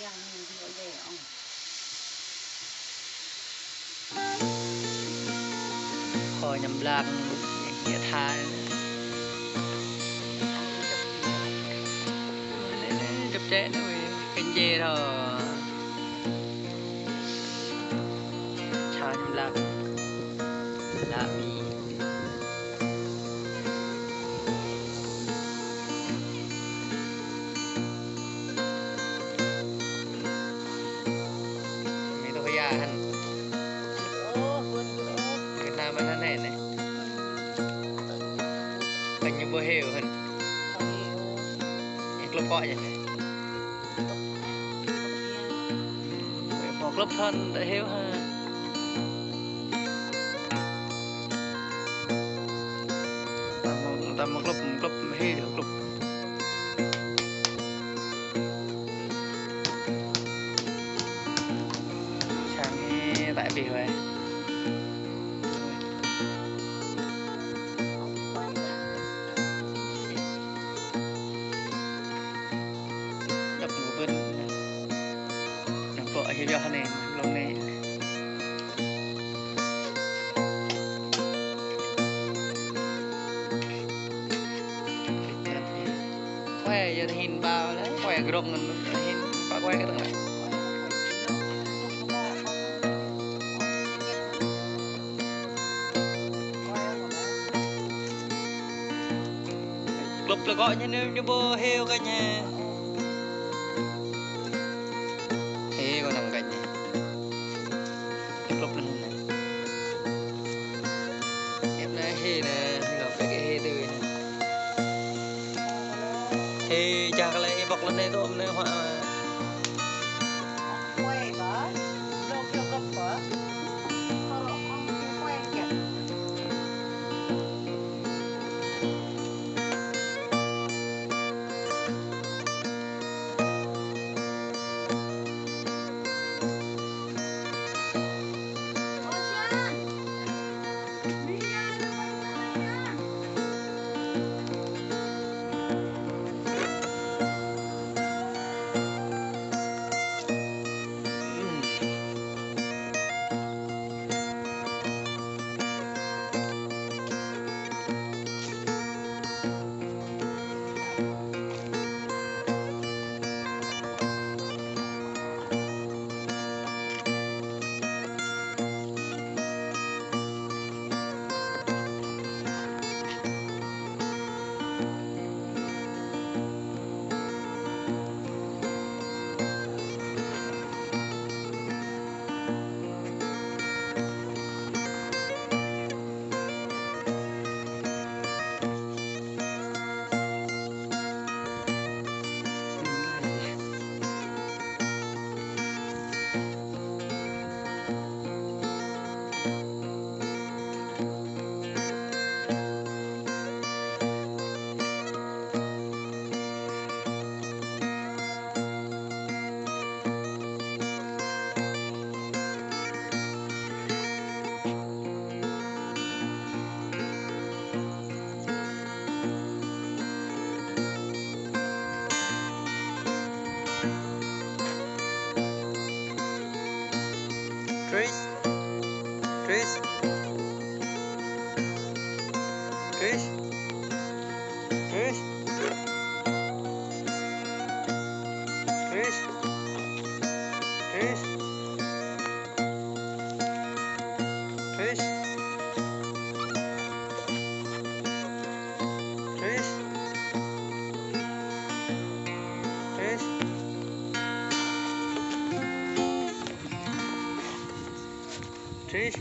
yang nhìn thì ở đây ông khỏi nhầm lạc nghĩa tha chụp chết nó kênh dê thôi chào nhầm lạc là mi mấy tôi già hẳn Việt Nam anh hắn này này hình như bơ heo hẳn những club gọi vậy một club thân đã heo ha tầm một club heo club sáng nghe tại vì vậy đập ngủ bên đập vợ hiếu cho này lâu này khoe giờ hình bao đấy khoe cái rồng hình bao khoe cái đó club là gọi như bơ heo cả nhà thế còn nằm cạnh này club này em nói hê nè gặp cái hê từ này hê chắc là em bọc lên đây tôi ôm đây họa quay đó đâu kêu cấp đó ông quay kìa Chris Chris Chris Chris Chris Chris Chris Chris Chris Trish